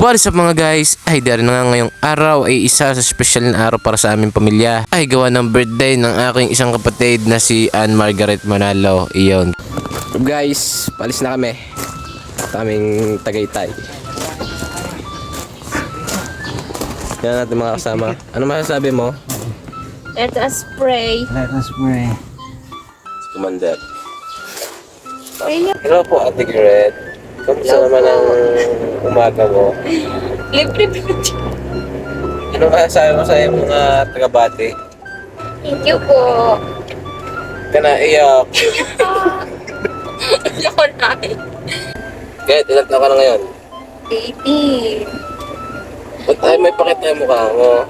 What is up mga guys? Ay dahil na nga ngayong araw ay isa sa special na araw para sa aming pamilya. Ay gawa ng birthday ng aking isang kapatid na si Ann Margaret Manalo. Iyon. Guys, palis na kami. Kaming Tagaytay. Yan natin mga kasama. Ano masasabi mo? Let us pray. Let us pray. Commander. Pray niyo. Hello po Ate Garrett. Kamusta naman ang umaga mo? Libre. Ano masasabi mo sa iyong mga taga-bati? Thank you po. Ka na iyak. Ako na. Kahit ilan taon ka na ngayon? 18. Ba't tayo may pakita yung mukha mo?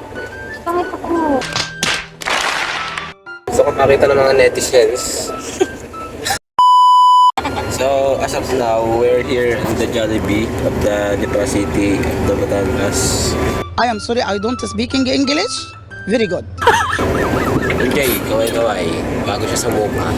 Bakit ako? Gusto ko makita ng mga netizens. So, as of now, we're here in the Jollibee of the Lipa City of the Batangas. I am sorry, I don't speak English. Very good. Enjoy, kaway-kaway, bago siya sa mukha.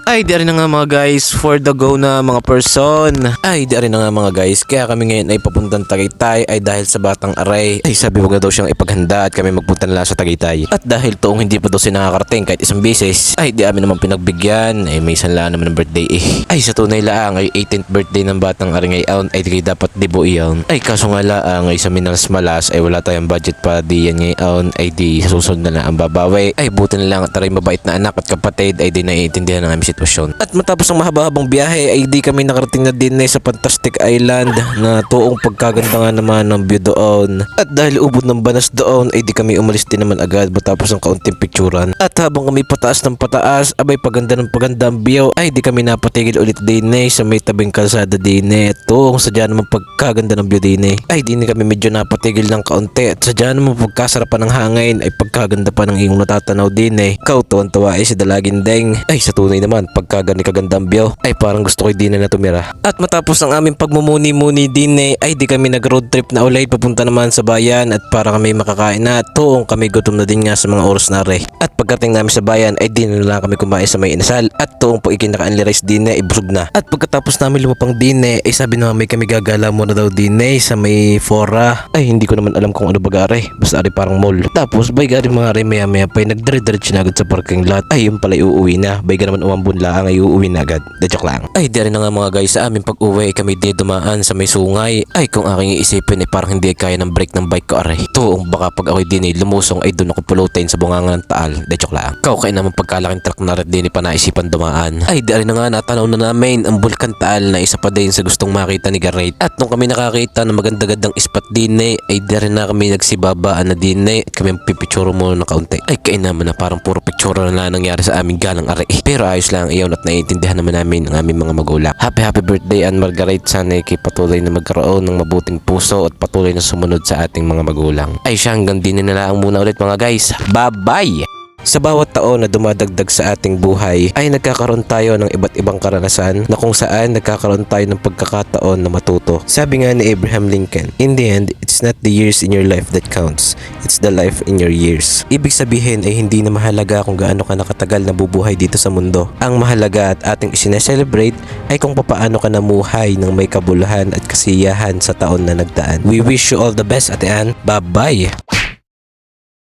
Ay, di rin na nga mga guys, for the go na mga person. Ay, di rin na nga mga guys, kaya kami ngayon ay papuntang Tagaytay ay dahil sa Batang Aray. Ay, sabi ko nga daw siyang ipaghanda at kami magpunta na lang sa Tagaytay. At dahil toong hindi pa daw siya nakakarating kahit isang beses, ay di amin naman pinagbigyan. Ay, may sanla naman ng birthday eh. Ay, sa tunay laang ay 18th birthday ng Batang Aray ngayon ay di dapat dibo iyon. Ay, kaso nga laang ay sa Minas Malas ay wala tayong budget pa di yan ngayon ay di sa susunod na lang ang babawi. Ay, buti na lang at aray mabait na anak at kapatid ay di naiintindihan ng aming sitwasyon. At matapos ang mahaba-habang biyahe ay di kami nakarating na din sa Fantastic Island na tuong pagkaganda nga naman ng view doon. At dahil ubod ng banas doon ay di kami umalis din naman agad matapos ang kaunting picturan. At habang kami pataas ng pataas, abay paganda ng paganda ang view ay di kami napatigil ulit din sa may tabing kalsada din tuong sadya naman pagkaganda ng view din ay di kami medyo napatigil ng kaunti at sadya naman pagkasarapan ng hangin ay pagkaganda pa ng iyong natatanaw din Kautuan-tuwa ay si Dalagin Deng. Ay sa tunay naman pagkaganda kagandang view ay parang gusto ko din na tumira. At matapos ang aming pagmumuni-muni din ay di kami nag road trip na ulit papunta naman sa bayan at para kami makakain na tuong kami gutom na din nga sa mga oras na re. At pagdating namin sa bayan ay di na lang kami kumain sa may inasal at tuong pag ikinaka-only rice din ay busog na. At pagkatapos namin lumapang din ay sabi na may kami gagala muna daw din sa may fora. Ay hindi ko naman alam kung ano bagare. Basta ari parang mall. Tapos bay gari mga re maya pa ay nagdire-diretso na agad sa parking lot. Ay yung pala uuwi na. Bay ka naman umambun lang ay uuwi na agad. De joke lang. Ay di rin na nga mga guys sa aming pag-uwi kami di dumaan sa may sungay. Ay kung aking iisipin ay parang hindi kaya ng brake ng bike ko aray. Tuong baka pag ako'y din lumusong ay doon ako pulutin sa bungangan ng taal. De joke lang. Kaukay naman pagkalaking truck na rin din pa naisipan dumaan. Ay di rin na nga natanaw na namin ang bulkan taal na isa pa din sa gustong makita ni Garrett. At nung kami nakakita ng maganda-gandang spot din ay di rin na kami nagsibabaan na din at kami pipitsuro muna na kaunti. Ay kain naman na parang puro picture na nangyari sa aming galang aray. Pero ayos lang iyon at naiintindihan naman namin ang aming mga magulang. Happy birthday Ann Margaret. Sana ikay patuloy na magkaroon ng mabuting puso at patuloy na sumunod sa ating mga magulang. Ay siya hanggang din na lang muna ulit mga guys. Bye-bye! Sa bawat taon na dumadagdag sa ating buhay ay nagkakaroon tayo ng iba't ibang karanasan na kung saan nagkakaroon tayo ng pagkakataon na matuto. Sabi nga ni Abraham Lincoln, in the end, it's not the years in your life that counts. It's the life in your years. Ibig sabihin ay hindi na mahalaga kung gaano ka nakatagal na bubuhay dito sa mundo. Ang mahalaga at ating isineselebrate ay kung papaano ka namuhay ng may kabuluhan at kasiyahan sa taon na nagdaan. We wish you all the best, Ate Ann. Bye-bye!